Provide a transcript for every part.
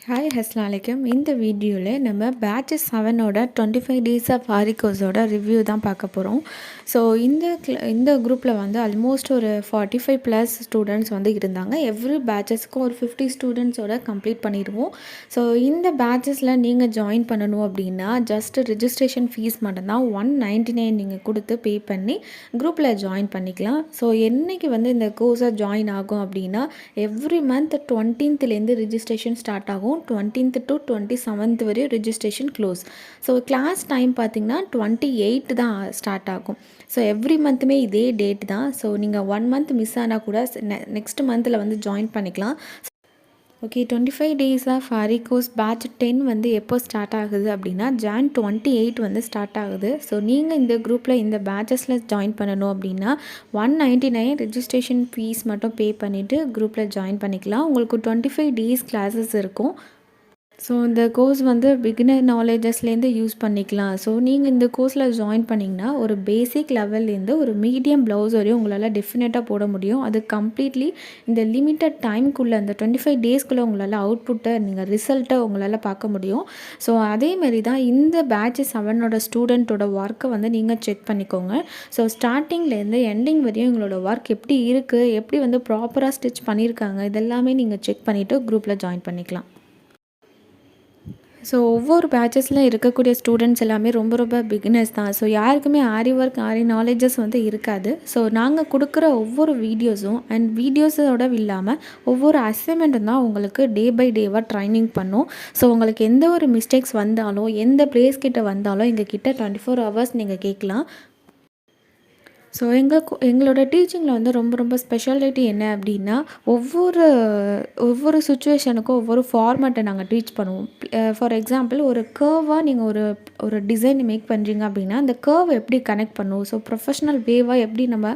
Hi அஸ்ஸலாமு இந்த வீடியோவில் நம்ம பேட்ச் 7ஓட 25 டேஸ் ஆஃப் ஆரி கோர்ஸோட ரிவ்யூ தான் பார்க்க போகிறோம். ஸோ இந்த குரூப்பில் வந்து ஆல்மோஸ்ட் ஒரு 45 ப்ளஸ் ஸ்டூடெண்ட்ஸ் வந்து இருந்தாங்க. எவ்ரி பேட்சஸ்க்கும் ஒரு 50 ஸ்டூடெண்ட்ஸோட கம்ப்ளீட் பண்ணிடுவோம். ஸோ இந்த பேட்சஸில் நீங்கள் ஜாயின் பண்ணணும் அப்படின்னா ஜஸ்ட் ரிஜிஸ்ட்ரேஷன் ஃபீஸ் மட்டும்தான் 199 நீங்கள் கொடுத்து பே பண்ணி குரூப்பில் ஜாயின் பண்ணிக்கலாம். ஸோ என்றைக்கு வந்து இந்த கோர்ஸை ஜாயின் ஆகும் அப்படின்னா every month 20th registration start ஆகும். 20th to 27th வரையும் registration close. So class time பார்த்திங்கன்னா 28 தான் ஸ்டார்ட் ஆகும். ஸோ எவ்ரி மந்த்துமே இதே டேட் தான். ஸோ நீங்கள் 1 மந்த் மிஸ் ஆனால் கூட நெக்ஸ்ட் மந்தில் வந்து ஜாயின் பண்ணிக்கலாம். Okay, 25 days of aari course batch 10 வந்து எப்போ ஸ்டார்ட் ஆகுது அப்படின்னா Jan 28 வந்து ஸ்டார்ட் ஆகுது. ஸோ நீங்கள் இந்த குரூப்பில் இந்த பேட்சஸில் ஜாயின் பண்ணணும் அப்படின்னா 199 ரிஜிஸ்ட்ரேஷன் ஃபீஸ் மட்டும் பே பண்ணிவிட்டு குரூப்பில் ஜாயின் பண்ணிக்கலாம். உங்களுக்கு 25 டேஸ் கிளாஸஸ் இருக்கும். ஸோ இந்த கோர்ஸ் வந்து பிகினர் நாலேஜஸ்லேருந்து யூஸ் பண்ணிக்கலாம். ஸோ நீங்கள் இந்த கோர்ஸில் ஜாயின் பண்ணிங்கன்னா ஒரு பேசிக் லெவல்லேருந்து ஒரு மீடியம் ப்ளவுஸ் வரையும் உங்களால் டெஃபினட்டாக போட முடியும். அது கம்ப்ளீட்லி இந்த லிமிட்டட் டைம்குள்ளே அந்த 25 டேஸ்க்குள்ளே உங்களால் அவுட்புட்டை நீங்கள் ரிசல்ட்டை உங்களால் பார்க்க முடியும். ஸோ அதேமாரி தான் இந்த பேட்ச் 7ஓட ஸ்டூடெண்ட்டோட ஒர்க்கை வந்து நீங்கள் செக் பண்ணிக்கோங்க. ஸோ ஸ்டார்டிங்லேருந்து எண்டிங் வரையும் எங்களோட ஒர்க் எப்படி இருக்குது, எப்படி வந்து ப்ராப்பராக ஸ்டிச் பண்ணியிருக்காங்க, இதெல்லாமே நீங்கள் செக் பண்ணிவிட்டு குரூப்பில் ஜாயின் பண்ணிக்கலாம். ஸோ ஒவ்வொரு பேட்சஸில் இருக்கக்கூடிய ஸ்டூடெண்ட்ஸ் எல்லாமே ரொம்ப பிகினர்ஸ் தான். ஸோ யாருக்குமே ஆரி ஒர்க் ஆரி நாலேஜஸ் வந்து இருக்காது. ஸோ நாங்கள் கொடுக்குற ஒவ்வொரு வீடியோஸும் அண்ட் வீடியோஸோட இல்லாமல் ஒவ்வொரு அசைன்மெண்ட்டும் தான் உங்களுக்கு டே பை டேவாக ட்ரைனிங் பண்ணும். ஸோ உங்களுக்கு எந்த ஒரு மிஸ்டேக்ஸ் வந்தாலும் எந்த பிளேஸ் கிட்ட வந்தாலும் எங்கள் கிட்ட 24 hours நீங்கள் கேட்கலாம். ஸோ எங்களோட டீச்சிங்கில் வந்து ரொம்ப ஸ்பெஷாலிட்டி என்ன அப்படின்னா ஒவ்வொரு சுச்சுவேஷனுக்கும் ஒவ்வொரு ஃபார்மேட்டை நாங்கள் டீச் பண்ணுவோம். ஃபார் எக்ஸாம்பிள் ஒரு கர்வாக நீங்கள் ஒரு டிசைன் மேக் பண்ணுறீங்க அப்படின்னா அந்த கர்வை எப்படி கனெக்ட் பண்ணணும், ஸோ ப்ரொஃபஷ்னல் வேவாக எப்படி நம்ம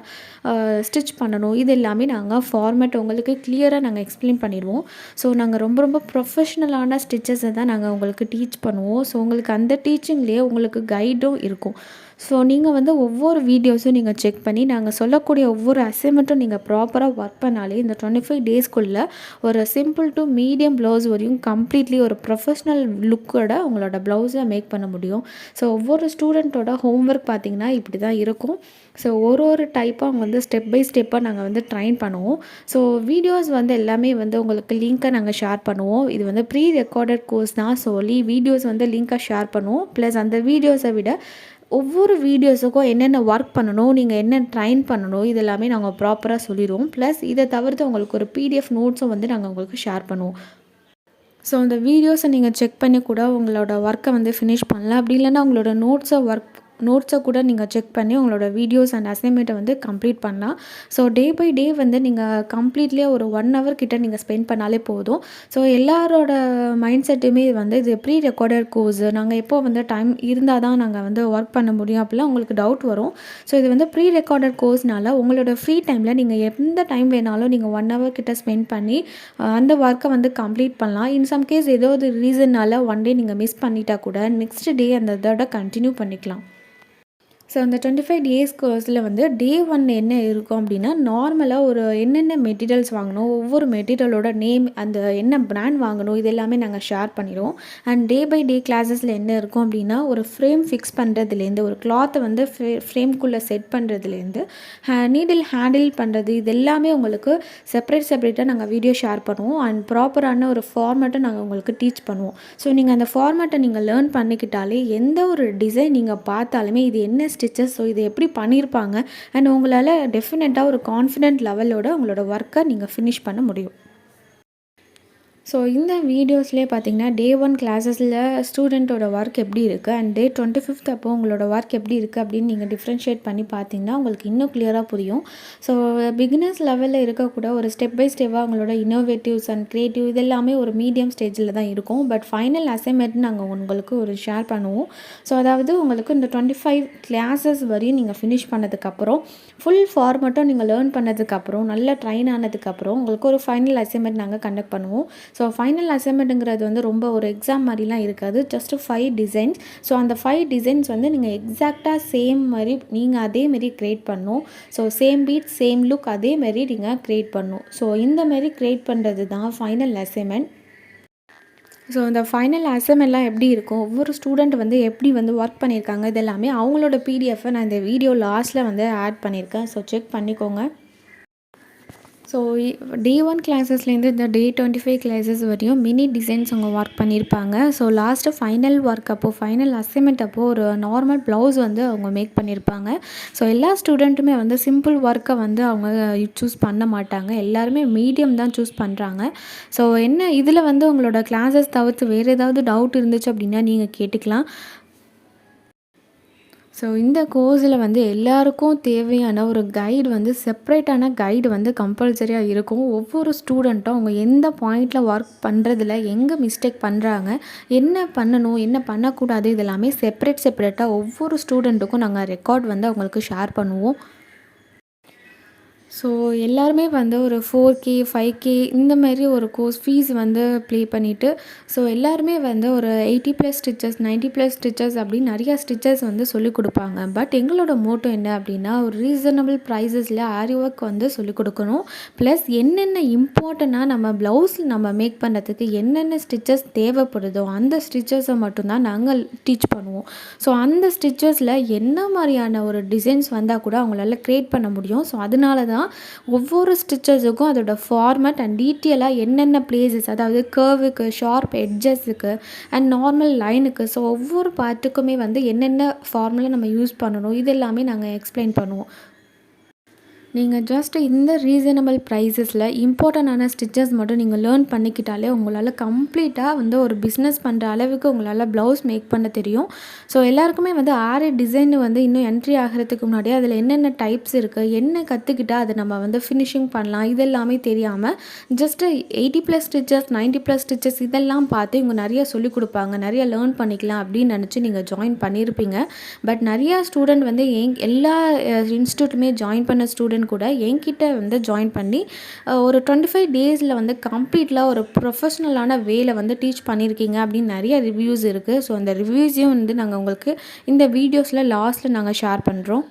ஸ்டிச் பண்ணணும், இது எல்லாமே நாங்கள் ஃபார்மேட் உங்களுக்கு கிளியராக நாங்கள் எக்ஸ்பிளைன் பண்ணிடுவோம். ஸோ நாங்கள் ரொம்ப ப்ரொஃபஷ்னலான ஸ்டிச்சஸை தான் நாங்கள் உங்களுக்கு டீச் பண்ணுவோம். ஸோ உங்களுக்கு அந்த டீச்சிங்லேயே உங்களுக்கு கைடும் இருக்கும். ஸோ நீங்கள் வந்து ஒவ்வொரு வீடியோஸும் நீங்கள் செக் பண்ணி நாங்கள் சொல்லக்கூடிய ஒவ்வொரு அசைன்மெண்ட்டும் நீங்கள் ப்ராப்பராக ஒர்க் பண்ணாலே இந்த 25 டேஸ்க்குள்ளே ஒரு சிம்பிள் டு மீடியம் ப்ளவுஸ் வரையும் கம்ப்ளீட்லி ஒரு ப்ரொஃபஷ்னல் லுக்கோட உங்களோட ப்ளவுஸை மேக் பண்ண முடியும். ஸோ ஒவ்வொரு ஸ்டூடெண்ட்டோட ஹோம்ஒர்க் பார்த்திங்கன்னா இப்படி தான் இருக்கும். ஸோ ஒரு டைப்பாக வந்து ஸ்டெப் பை ஸ்டெப்பாக நாங்கள் வந்து ட்ரைன் பண்ணுவோம். ஸோ வீடியோஸ் வந்து எல்லாமே வந்து உங்களுக்கு லிங்க்கை நாங்கள் ஷேர் பண்ணுவோம். இது வந்து ப்ரீ ரெக்கார்டட் கோர்ஸ் தான் சொல்லி வீடியோஸ் வந்து லிங்க்கை ஷேர் பண்ணுவோம். ப்ளஸ் அந்த வீடியோஸை விட ஒவ்வொரு வீடியோஸுக்கும் என்னென்ன ஒர்க் பண்ணணும், நீங்கள் என்ன ட்ரைன் பண்ணணும், இது எல்லாமே நாங்கள் ப்ராப்பராக சொல்லிடுவோம். ப்ளஸ் இதை தவிர்த்து உங்களுக்கு ஒரு PDF நோட்ஸும் வந்து நாங்கள் உங்களுக்கு ஷேர் பண்ணுவோம். ஸோ அந்த வீடியோஸை நீங்கள் செக் பண்ணி கூட உங்களோட ஒர்க்கை வந்து ஃபினிஷ் பண்ணலாம். அப்படி இல்லைன்னா உங்களோட நோட்ஸை கூட நீங்கள் செக் பண்ணி உங்களோட வீடியோஸ் அண்ட் அசைன்மெண்ட்டை வந்து கம்ப்ளீட் பண்ணலாம். ஸோ டே பை டே வந்து நீங்கள் கம்ப்ளீட்லியே ஒரு 1 hour கிட்ட நீங்கள் ஸ்பெண்ட் பண்ணாலே போதும். ஸோ எல்லாரோட மைண்ட் செட்டுமே வந்து இது ப்ரீ ரெக்கார்டட் கோர்ஸ், நாங்கள் எப்போ வந்து டைம் இருந்தால் தான் நாங்கள் வந்து ஒர்க் பண்ண முடியும் அப்படிலாம் உங்களுக்கு டவுட் வரும். ஸோ இது வந்து ப்ரீ ரெக்கார்டட் கோர்ஸ்னால உங்களோட ஃப்ரீ டைமில் நீங்கள் எந்த டைம் வேணாலும் நீங்கள் 1 hour கிட்ட ஸ்பெண்ட் பண்ணி அந்த ஒர்க்கை வந்து கம்ப்ளீட் பண்ணலாம். இன் சம் கேஸ் ஏதோ ஒரு ரீசன்னால் ஒன் டே நீங்கள் மிஸ் பண்ணிட்டா கூட நெக்ஸ்ட் டே அந்த இதோட கண்டினியூ பண்ணிக்கலாம். ஸோ அந்த 25 டேஸ் கோர்ஸில் வந்து டே 1 என்ன இருக்கும் அப்படின்னா நார்மலாக என்னென்ன மெட்டீரியல்ஸ் வாங்கணும், ஒவ்வொரு மெட்டீரியலோட நேம், அந்த என்ன பிராண்ட் வாங்கணும், இது எல்லாமே நாங்கள் ஷேர் பண்ணிடுவோம். அண்ட் டே பை டே கிளாஸஸில் என்ன இருக்கும் அப்படின்னா ஒரு ஃப்ரேம் ஃபிக்ஸ் பண்ணுறதுலேருந்து ஒரு கிளாத்தை வந்து ஃப்ரேம்குள்ளே செட் பண்ணுறதுலேருந்து நீடில் ஹேண்டில் பண்ணுறது, இது எல்லாமே உங்களுக்கு செப்பரேட்டாக நாங்கள் வீடியோ ஷேர் பண்ணுவோம். அண்ட் ப்ராப்பரான ஒரு ஃபார்மேட்டை நாங்கள் உங்களுக்கு டீச் பண்ணுவோம். ஸோ நீங்கள் அந்த ஃபார்மேட்டை நீங்கள் லேர்ன் பண்ணிக்கிட்டாலே எந்த ஒரு டிசைன் நீங்கள் பார்த்தாலுமே இது என்ன ஸ்டிச்சஸ், ஸோ இது எப்படி பண்ணியிருப்பாங்க அண்ட் உங்களால் டெஃபினட்டாக ஒரு கான்ஃபிடென்ட் லெவலோட உங்களோட ஒர்க்கை நீங்கள் ஃபினிஷ் பண்ண முடியும். ஸோ இந்த வீடியோஸ்லேயே பார்த்தீங்கன்னா டே 1 கிளாஸஸில் ஸ்டூடெண்ட்டோட ஒர்க் எப்படி இருக்குது அண்ட் டே 25th அப்போ உங்களோட ஒர்க் எப்படி இருக்குது அப்படின்னு நீங்கள் டிஃப்ரென்ஷியேட் பண்ணி பார்த்தீங்கன்னா உங்களுக்கு இன்னும் கிளியராக புரியும். ஸோ பிகினர்ஸ் லெவலில் இருக்கக்கூட ஒரு ஸ்டெப் பை ஸ்டெப்பாக உங்களோட இன்னோவேட்டிவ்ஸ் அண்ட் க்ரியேட்டிவ் இது எல்லாமே ஒரு மீடியம் ஸ்டேஜில் தான் இருக்கும். பட் ஃபைனல் அசைன்மெண்ட் நாங்கள் உங்களுக்கு ஒரு ஷேர் பண்ணுவோம். ஸோ அதாவது உங்களுக்கு இந்த 25 கிளாஸஸ் வரையும் நீங்கள் ஃபினிஷ் பண்ணதுக்கப்புறம் ஃபுல் ஃபார்மேட்டும் நீங்கள் லேர்ன் பண்ணதுக்கப்புறம் நல்லா ட்ரைன் ஆனதுக்கப்புறம் உங்களுக்கு ஒரு ஃபைனல் அசைன்மெண்ட் நாங்கள் கண்டக்ட் பண்ணுவோம். ஸோ ஃபைனல் அசைன்மெண்ட்டுங்கிறது வந்து ரொம்ப ஒரு எக்ஸாம் மாதிரிலாம் இருக்காது. Just 5 designs. ஸோ அந்த 5 டிசைன்ஸ் வந்து நீங்கள் எக்ஸாக்டாக சேம் மாதிரி நீங்கள் அதேமாரி க்ரியேட் பண்ணணும். So same beat same look அதேமாரி நீங்கள் க்ரியேட் பண்ணணும். ஸோ இந்த மாரி க்ரியேட் பண்ணுறது தான் ஃபைனல் அசைன்மெண்ட். ஸோ இந்த ஃபைனல் அசைன்மெண்ட்லாம் எப்படி இருக்கும், ஒவ்வொரு ஸ்டூடெண்ட் வந்து எப்படி வந்து ஒர்க் பண்ணியிருக்காங்க, இது எல்லாமே அவங்களோட பிடிஎஃப்பை நான் இந்த வீடியோ லாஸ்ட்டில் வந்து ஆட் பண்ணியிருக்கேன். ஸோ செக் பண்ணிக்கோங்க. ஸோ டே 1 கிளாஸஸ்லேருந்து இந்த டே 25 கிளாஸஸ் வரையும் மினி டிசைன்ஸ் அவங்க ஒர்க் பண்ணியிருப்பாங்க. ஸோ லாஸ்ட்டு ஃபைனல் ஒர்க் அப்போது ஃபைனல் அசைன்மெண்ட் அப்போது ஒரு நார்மல் ப்ளவுஸ் வந்து அவங்க மேக் பண்ணியிருப்பாங்க. ஸோ எல்லா ஸ்டூடெண்ட்டுமே வந்து சிம்பிள் ஒர்க்கை வந்து அவங்க சூஸ் பண்ண மாட்டாங்க. எல்லாருமே மீடியம் தான் சூஸ் பண்ணுறாங்க. ஸோ என்ன இதில் வந்து உங்களோட கிளாஸஸ் தவிர்த்து வேறு ஏதாவது டவுட் இருந்துச்சு அப்படின்னா நீங்கள் கேட்டுக்கலாம். ஸோ இந்த கோர்ஸில் வந்து எல்லாருக்கும் தேவையான ஒரு கைடு வந்து செப்ரேட்டான கைடு வந்து கம்பல்சரியாக இருக்கும். ஒவ்வொரு ஸ்டூடெண்ட்டும் அவங்க எந்த பாயிண்டில் ஒர்க் பண்ணுறதுல எங்கே மிஸ்டேக் பண்ணுறாங்க, என்ன பண்ணணும், என்ன பண்ணக்கூடாது, இதெல்லாமே செப்ரேட்டாக ஒவ்வொரு ஸ்டூடெண்ட்டுக்கும் நாங்கள் ரெக்கார்ட் வந்து அவங்களுக்கு ஷேர் பண்ணுவோம். ஸோ எல்லாருமே வந்து ஒரு 4K 5K இந்த மாதிரி ஒரு கோர்ஸ் ஃபீஸ் வந்து ப்ளே பண்ணிவிட்டு, ஸோ எல்லாருமே வந்து ஒரு 80+ ஸ்டிச்சஸ் 90+ ஸ்டிச்சஸ் அப்படின்னு நிறையா ஸ்டிச்சஸ் வந்து சொல்லிக் கொடுப்பாங்க. பட் எங்களோட மோட்டோ என்ன அப்படின்னா, ஒரு ரீசனபிள் ப்ரைஸஸில் ஆரி ஒர்க் வந்து சொல்லிக் கொடுக்கணும். ப்ளஸ் என்னென்ன இம்பார்ட்டண்ட்டாக நம்ம ப்ளவுஸ் நம்ம மேக் பண்ணுறதுக்கு என்னென்ன ஸ்டிச்சஸ் தேவைப்படுதோ அந்த ஸ்டிச்சஸை மட்டும்தான் நாங்கள் டீச் பண்ணுவோம். ஸோ அந்த ஸ்டிச்சஸில் என்ன மாதிரியான ஒரு டிசைன்ஸ் வந்தால் கூட அவங்களால க்ரியேட் பண்ண முடியும். ஸோ அதனால தான் ஒவ்வொரு ஸ்டிச்சஸுக்கும் அதோட ஃபார்மேட் அண்ட் டீட்டெயிலாக என்னென்ன பிளேசஸ், அதாவது கர்வுக்கு, ஷார்ப் எட்ஜஸுக்கு அண்ட் நார்மல் லைனுக்கு, ஸோ ஒவ்வொரு பார்ட்டுக்குமே வந்து என்னென்ன ஃபார்முலா நம்ம யூஸ் பண்ணணும், இது எல்லாமே நாங்கள் எக்ஸ்பிளைன் பண்ணுவோம். நீங்கள் ஜஸ்ட் இந்த ரீசனபிள் ப்ரைஸஸில் இம்பார்ட்டண்டான ஸ்டிச்சஸ் மட்டும் நீங்கள் லேர்ன் பண்ணிக்கிட்டாலே உங்களால் கம்ப்ளீட்டாக வந்து ஒரு பிஸ்னஸ் பண்ணுற அளவுக்கு உங்களால் ப்ளவுஸ் மேக் பண்ண தெரியும். ஸோ எல்லாருக்குமே வந்து ஆரி டிசைன் வந்து இன்னும் என்ட்ரி ஆகிறதுக்கு முன்னாடியே அதில் என்னென்ன டைப்ஸ் இருக்குது, என்ன கற்றுக்கிட்டால் அதை நம்ம வந்து ஃபினிஷிங் பண்ணலாம், இதெல்லாமே தெரியாமல் ஜஸ்ட்டு 80+ ஸ்டிச்சஸ் 90+ ஸ்டிச்சஸ் இதெல்லாம் பார்த்து இவங்க நிறைய சொல்லிக் கொடுப்பாங்க, நிறைய லேர்ன் பண்ணிக்கலாம் அப்படின்னு நினச்சி நீங்கள் ஜாயின் பண்ணியிருப்பீங்க. பட் நிறையா ஸ்டூடெண்ட் வந்து எல்லா இன்ஸ்டியூட்டுமே ஜாயின் பண்ண ஸ்டூடெண்ட் கூட என்கிட்ட வந்து ஜாயின் பண்ணி ஒரு 25 டேஸில் வந்து கம்ப்ளீட்டாக ஒரு ப்ரொஃபஷ்னலான வேல வந்து டீச் பண்ணியிருக்கீங்க அப்படின்னு நிறைய ரிவ்யூஸ் இருக்குது. ஸோ அந்த ரிவ்யூஸையும் வந்து நாங்கள் உங்களுக்கு இந்த வீடியோஸில் லாஸ்ட்டில் நாங்கள் ஷேர் பண்ணுறோம்.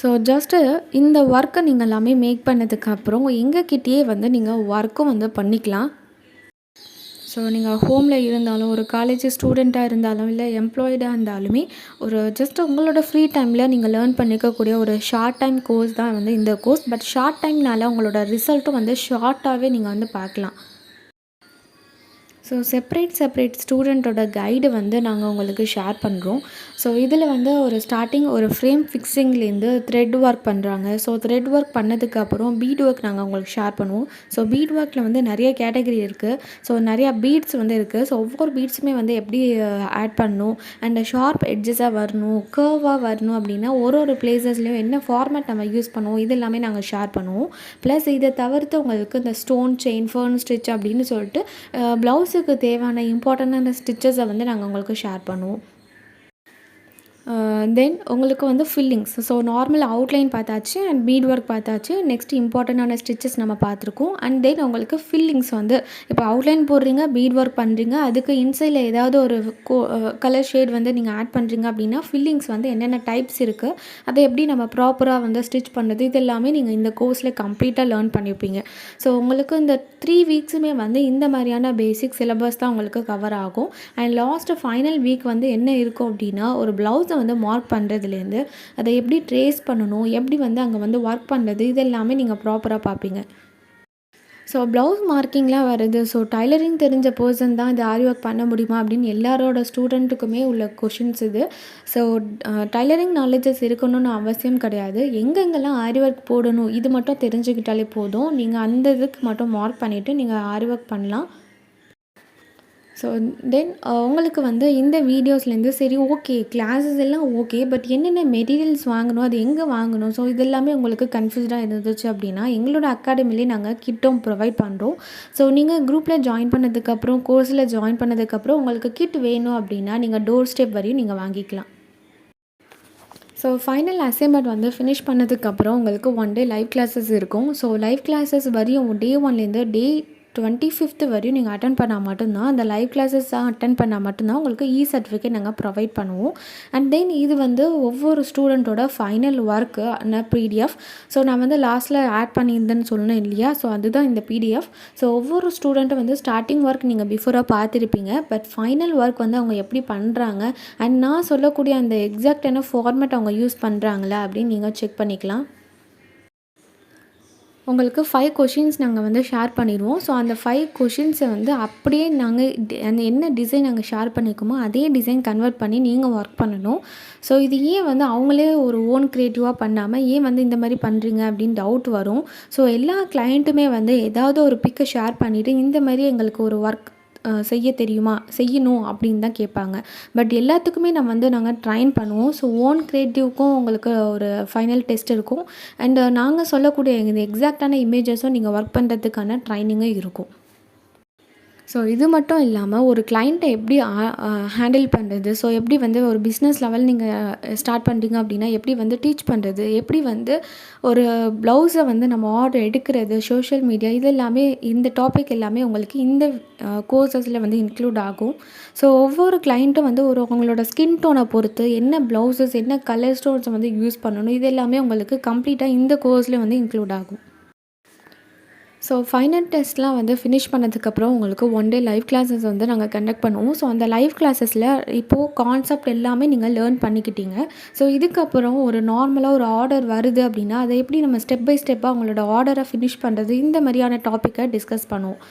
ஸோ ஜஸ்ட்டு இந்த ஒர்க்கை நீங்கள் எல்லாமே மேக் பண்ணதுக்கப்புறம் எங்ககிட்டயே வந்து நீங்கள் ஒர்க்கும் வந்து பண்ணிக்கலாம். ஸோ நீங்கள் ஹோமில் இருந்தாலும், ஒரு காலேஜ் ஸ்டூடெண்ட்டாக இருந்தாலும், இல்லை எம்ப்ளாய்டாக இருந்தாலுமே ஒரு ஜஸ்ட் உங்களோட ஃப்ரீ டைமில் நீங்கள் லேர்ன் பண்ணிக்கக்கூடிய ஒரு ஷார்ட் டைம் கோர்ஸ் தான் வந்து இந்த கோர்ஸ். பட் ஷார்ட் டைம்னால உங்களோட ரிசல்ட்டும் வந்து ஷார்ட்டாகவே நீங்கள் வந்து பார்க்கலாம். ஸோ செப்பரேட் ஸ்டூடெண்ட்டோட கைடு வந்து நாங்கள் உங்களுக்கு ஷேர் பண்ணுறோம். ஸோ இதில் வந்து ஒரு ஸ்டார்டிங் ஒரு ஃப்ரேம் ஃபிக்ஸிங்லேருந்து த்ரெட் ஒர்க் பண்ணுறாங்க. ஸோ த்ரெட் ஒர்க் பண்ணதுக்கப்புறம் பீட் ஒர்க் நாங்கள் உங்களுக்கு ஷேர் பண்ணுவோம். ஸோ பீட் ஒர்க்கில் வந்து நிறைய கேட்டகரி இருக்குது. ஸோ நிறையா பீட்ஸ் வந்து இருக்குது. ஸோ ஒவ்வொரு பீட்ஸுமே வந்து எப்படி ஆட் பண்ணணும் அண்ட் ஷார்ப் எட்ஜஸாக வரணும், கர்வாக வரணும் அப்படின்னா ஒரு பிளேசஸ்லேயும் என்ன ஃபார்மேட் நம்ம யூஸ் பண்ணுவோம் இது எல்லாமே நாங்கள் ஷேர் பண்ணுவோம். ப்ளஸ் இதை தவிர்த்து உங்களுக்கு இந்த ஸ்டோன் செயின், ஃபர்ன் ஸ்டிச் அப்படின்னு சொல்லிட்டு ப்ளவுஸுக்கு தேவையான இம்பார்ட்டண்டான ஸ்டிச்சஸை வந்து நாங்கள் உங்களுக்கு ஷேர் பண்ணுவோம். தென் உங்களுக்கு வந்து ஃபில்லிங்ஸ், ஸோ நார்மல் அவுட்லைன் பார்த்தாச்சு அண்ட் பீட் ஒர்க் பார்த்தாச்சு. நெக்ஸ்ட் இம்பார்ட்டண்டான ஸ்டிச்சஸ் நம்ம பார்த்துருக்கோம். அண்ட் தென் உங்களுக்கு ஃபில்லிங்ஸ் வந்து இப்போ அவுட்லைன் போடுறீங்க, பீட் ஒர்க் பண்ணுறீங்க, அதுக்கு இன்சைடில் ஏதாவது ஒரு கலர் ஷேட் வந்து நீங்கள் ஆட் பண்ணுறீங்க அப்படின்னா ஃபில்லிங்ஸ் வந்து என்னென்ன டைப்ஸ் இருக்குது, அதை எப்படி நம்ம ப்ராப்பராக வந்து ஸ்டிச் பண்ணுறது, இது எல்லாமே நீங்கள் இந்த கோர்ஸில் கம்ப்ளீட்டாக லேர்ன் பண்ணியிருப்பீங்க. ஸோ உங்களுக்கு இந்த 3 வீக்ஸுமே வந்து இந்த மாதிரியான பேசிக் சிலபஸ் தான் உங்களுக்கு கவர் ஆகும். அண்ட் லாஸ்ட்டு ஃபைனல் வீக் வந்து என்ன இருக்கும் அப்படின்னா, ஒரு ப்ளவுஸை வந்து மார்க் பண்ணுறதுலேருந்து அதை எப்படி ட்ரேஸ் பண்ணணும், எப்படி வந்து அங்கே வந்து ஒர்க் பண்ணுறது, இது எல்லாமே நீங்கள் ப்ராப்பராக பார்ப்பீங்க. ஸோ ப்ளவுஸ் மார்க்கிங்லாம் வருது. ஸோ டைலரிங் தெரிஞ்ச பர்சன் தான் இது ஆரி ஒர்க் பண்ண முடியுமா அப்படின்னு எல்லாரோட ஸ்டூடெண்ட்டுக்குமே உள்ள கொஷின்ஸ் இது. ஸோ டைலரிங் நாலேஜஸ் இருக்கணும்னு அவசியம் கிடையாது. எங்கெங்கெல்லாம் ஆரி ஒர்க் போடணும் இது மட்டும் தெரிஞ்சுக்கிட்டாலே போதும். நீங்கள் அந்த இதுக்கு மட்டும் மார்க் பண்ணிவிட்டு நீங்கள் ஆரி ஒர்க் பண்ணலாம். ஸோ தென் உங்களுக்கு வந்து இந்த வீடியோஸ்லேருந்து சரி ஓகே கிளாஸஸ் எல்லாம் ஓகே, பட் என்னென்ன மெட்டீரியல்ஸ் வாங்கணும், அது எங்கே வாங்கணும், ஸோ இதெல்லாமே உங்களுக்கு கன்ஃபியூஸ்டாக இருந்துச்சு அப்படின்னா எங்களோட அகாடமிலே நாங்கள் கிட்டும் ப்ரொவைட் பண்ணுறோம். ஸோ நீங்கள் குரூப்பில் ஜாயின் பண்ணதுக்கப்புறம், கோர்ஸில் ஜாயின் பண்ணதுக்கப்புறம் உங்களுக்கு கிட் வேணும் அப்படின்னா நீங்கள் டோர் ஸ்டெப் வரையும் நீங்கள் வாங்கிக்கலாம். ஸோ ஃபைனல் அசைன்மெண்ட் வந்து ஃபினிஷ் பண்ணதுக்கப்புறம் உங்களுக்கு 1 டே லைவ் கிளாஸஸ் இருக்கும். ஸோ லைவ் கிளாஸஸ் வரையும் டே 1லேருந்து டே 25th வரையும் நீங்கள் அட்டெண்ட் பண்ணால் மட்டும்தான், அந்த லைவ் கிளாஸஸ் அட்டெண்ட் பண்ணால் மட்டும்தான் உங்களுக்கு சர்டிஃபிகேட் நாங்கள் ப்ரொவைட் பண்ணுவோம். அண்ட் தென் இது வந்து ஒவ்வொரு ஸ்டூடெண்ட்டோட ஃபைனல் ஒர்க்கு பிடிஎஃப். ஸோ நான் வந்து லாஸ்ட்டில் ஆட் பண்ணியிருந்தேன்னு சொன்னேன் இல்லையா, ஸோ அதுதான் இந்த பிடிஎஃப். ஸோ ஒவ்வொரு ஸ்டூடெண்ட்டும் வந்து ஸ்டார்டிங் ஒர்க் நீங்கள் பிஃபோராக பார்த்துருப்பீங்க, பட் ஃபைனல் ஒர்க் வந்து அவங்க எப்படி பண்ணுறாங்க அண்ட் நான் சொல்லக்கூடிய அந்த எக்ஸாக்டான ஃபார்மேட் அவங்க யூஸ் பண்ணுறாங்களா அப்படின்னு நீங்கள் செக் பண்ணிக்கலாம். உங்களுக்கு 5 கொஷின்ஸ் நாங்கள் வந்து ஷேர் பண்ணிடுவோம். ஸோ அந்த 5 கொஷின்ஸை வந்து அப்படியே நாங்கள் அந்த என்ன டிசைன் நாங்கள் ஷேர் பண்ணியிருக்கோமோ அதே டிசைன் கன்வெர்ட் பண்ணி நீங்கள் ஒர்க் பண்ணணும். ஸோ இது ஏன் வந்து அவங்களே ஒரு ஓன் க்ரியேட்டிவாக பண்ணாமல் ஏன் வந்து இந்த மாதிரி பண்ணுறீங்க அப்படின்னு டவுட் வரும். ஸோ எல்லா கிளையண்ட்டுமே வந்து ஏதாவது ஒரு பிக்கை ஷேர் பண்ணிவிட்டு இந்த மாதிரி எங்களுக்கு ஒரு ஒர்க் செய்ய தெரியுமா, செய்யணும் அப்படின்னு தான் கேட்பாங்க. பட் எல்லாத்துக்குமே நாங்கள் ட்ரைன் பண்ணுவோம். ஸோ ஓன் க்ரியேட்டிவ்க்கும் உங்களுக்கு ஒரு ஃபைனல் டெஸ்ட் இருக்கும். அண்ட் நாங்கள் சொல்லக்கூடிய இந்த எக்ஸாக்டான இமேஜஸும் நீங்கள் ஒர்க் பண்ணுறதுக்கான ட்ரைனிங்கும் இருக்கும். ஸோ இது மட்டும் இல்லாமல் ஒரு கிளைண்ட்டை எப்படி ஹேண்டில் பண்ணுறது, ஸோ எப்படி வந்து ஒரு பிஸ்னஸ் லெவல் நீங்கள் ஸ்டார்ட் பண்ணுறீங்க அப்படின்னா எப்படி வந்து டீச் பண்ணுறது, எப்படி வந்து ஒரு ப்ளவுஸை வந்து நம்ம ஆர்டர் எடுக்கிறது, சோஷியல் மீடியா, இது எல்லாமே இந்த டாபிக் எல்லாமே உங்களுக்கு இந்த கோர்சஸில் வந்து இன்க்ளூட் ஆகும். ஸோ ஒவ்வொரு கிளைண்ட்டும் வந்து அவங்களோட ஸ்கின் டோனை பொறுத்து என்ன ப்ளவுசஸ் என்ன கலர் ஸ்டோன்ஸை வந்து யூஸ் பண்ணணும், இது எல்லாமே உங்களுக்கு கம்ப்ளீட்டாக இந்த கோர்ஸில் வந்து இன்க்ளூட் ஆகும். ஸோ ஃபைனல் டெஸ்ட்லாம் வந்து ஃபினிஷ் பண்ணதுக்கப்புறம் உங்களுக்கு 1 டே லைவ் கிளாஸஸ் வந்து நாங்கள் கண்டக்ட் பண்ணுவோம். ஸோ அந்த லைவ் கிளாஸஸில் இப்போது கான்செப்ட் எல்லாமே நீங்கள் லேர்ன் பண்ணிக்கிட்டீங்க. ஸோ இதுக்கப்புறம் ஒரு நார்மலாக ஒரு ஆர்டர் வருது அப்படின்னா அதை எப்படி நம்ம ஸ்டெப் பை ஸ்டெப்பாக அவங்களோட ஆர்டரை ஃபினிஷ் பண்ணுறது, இந்த மாதிரியான டாப்பிக்கை டிஸ்கஸ் பண்ணுவோம்.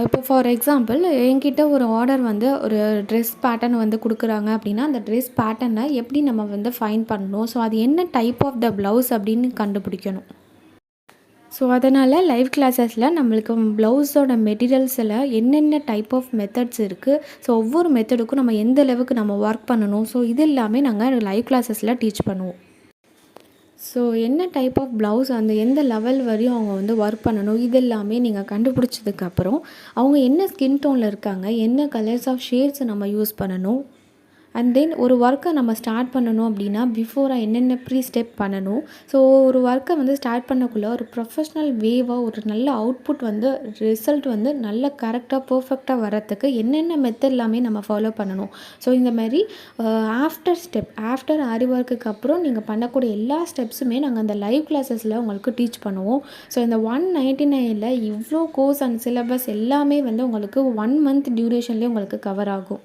இப்போ ஃபார் எக்ஸாம்பிள் என்கிட்ட ஒரு ஆர்டர் வந்து ஒரு ட்ரெஸ் பேட்டர்ன் வந்து கொடுக்குறாங்க அப்படின்னா அந்த ட்ரெஸ் பேட்டர்னை எப்படி நம்ம வந்து ஃபைண்ட் பண்ணணும், ஸோ அது என்ன டைப் ஆஃப் த ப்ளவுஸ் அப்படின்னு கண்டுபிடிக்கணும். ஸோ அதனால் லைவ் கிளாஸஸில் நம்மளுக்கு ப்ளவுஸோட மெட்டீரியல்ஸில் என்னென்ன டைப் ஆஃப் மெத்தட்ஸ் இருக்குது, ஸோ ஒவ்வொரு மெத்தடுக்கும் நம்ம எந்த அளவுக்கு நம்ம ஒர்க் பண்ணணும், ஸோ இது எல்லாமே நாங்கள் லைவ் கிளாஸஸில் டீச் பண்ணுவோம். ஸோ என்ன டைப் ஆஃப் ப்ளவுஸ் அந்த எந்த லெவல் வரையும் அவங்க வந்து ஒர்க் பண்ணணும், இது எல்லாமே நீங்கள் கண்டுபிடிச்சதுக்கப்புறம் அவங்க என்ன ஸ்கின் டோனில் இருக்காங்க, என்ன கலர்ஸ் ஆஃப் ஷேட்ஸை நம்ம யூஸ் பண்ணணும், அண்ட் தென் ஒரு ஒர்க்கை நம்ம ஸ்டார்ட் பண்ணணும் அப்படின்னா பிஃபோராக என்னென்ன ப்ரீ ஸ்டெப் பண்ணணும். ஸோ ஒரு ஒர்க்கை வந்து ஸ்டார்ட் பண்ணக்குள்ளே ஒரு ப்ரொஃபஷ்னல் வேவாக ஒரு நல்ல அவுட்புட் வந்து ரிசல்ட் வந்து நல்ல கரெக்டாக பர்ஃபெக்டாக வரத்துக்கு என்னென்ன மெத்தட் எல்லாமே நம்ம ஃபாலோ பண்ணணும். ஸோ இந்த மாதிரி ஆஃப்டர் ஆரி ஒர்க்குக்கு அப்புறம் நீங்கள் பண்ணக்கூடிய எல்லா ஸ்டெப்ஸுமே நாங்கள் அந்த லைவ் கிளாஸஸில் உங்களுக்கு டீச் பண்ணுவோம். ஸோ இந்த 199 இவ்வளோ கோர்ஸ் அண்ட் சிலபஸ் எல்லாமே வந்து உங்களுக்கு 1 மந்த் டியூரேஷன்லேயே உங்களுக்கு கவர் ஆகும்.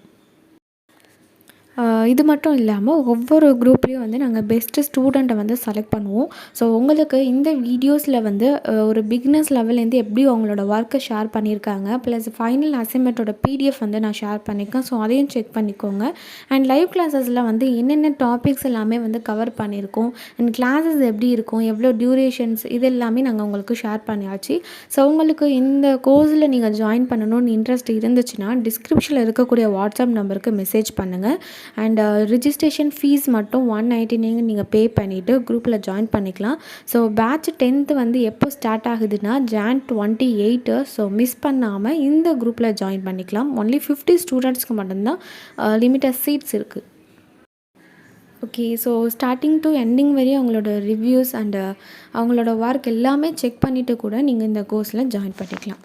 இது மட்டும் இல்லாமல் ஒவ்வொரு குரூப்லேயும் வந்து நாங்கள் பெஸ்ட்டு ஸ்டூடெண்ட்டை வந்து செலக்ட் பண்ணுவோம். ஸோ உங்களுக்கு இந்த வீடியோஸில் வந்து ஒரு பிகினர்ஸ் லெவல்லேருந்து எப்படி அவங்களோட ஒர்க்கை ஷேர் பண்ணியிருக்காங்க, ப்ளஸ் ஃபைனல் அசைன்மெண்ட்டோட பிடிஎஃப் வந்து நான் ஷேர் பண்ணியிருக்கேன். ஸோ அதையும் செக் பண்ணிக்கோங்க. அண்ட் லைவ் கிளாஸஸில் வந்து என்னென்ன டாபிக்ஸ் எல்லாமே வந்து கவர் பண்ணியிருக்கோம் அண்ட் கிளாஸஸ் எப்படி இருக்கும், எவ்வளோ டியூரேஷன்ஸ், இது எல்லாமே நாங்கள் உங்களுக்கு ஷேர் பண்ணியாச்சு. ஸோ உங்களுக்கு இந்த கோர்ஸில் நீங்கள் ஜாயின் பண்ணணும்னு இன்ட்ரெஸ்ட் இருந்துச்சுன்னா டிஸ்கிரிப்ஷனில் இருக்கக்கூடிய வாட்ஸ்அப் நம்பருக்கு மெசேஜ் பண்ணுங்கள். அண்ட் ரிஜிஸ்ட்ரேஷன் ஃபீஸ் மட்டும் 199 நீங்கள் பே பண்ணிவிட்டு குரூப்பில் ஜாயின் பண்ணிக்கலாம். ஸோ பேட்ச் 10th வந்து எப்போ ஸ்டார்ட் ஆகுதுன்னா Jan 28. ஸோ மிஸ் பண்ணாமல் இந்த குரூப்பில் ஜாயின் பண்ணிக்கலாம். ஒன்லி 50 ஸ்டூடெண்ட்ஸ்க்கு மட்டும்தான் லிமிட்டட் சீட்ஸ் இருக்குது. Okay, so starting to ending வரையும் அவங்களோட ரிவ்யூஸ் அண்டு அவங்களோட ஒர்க் எல்லாமே செக் பண்ணிவிட்டு கூட நீங்கள் இந்த கோர்ஸில் ஜாயின் பண்ணிக்கலாம்.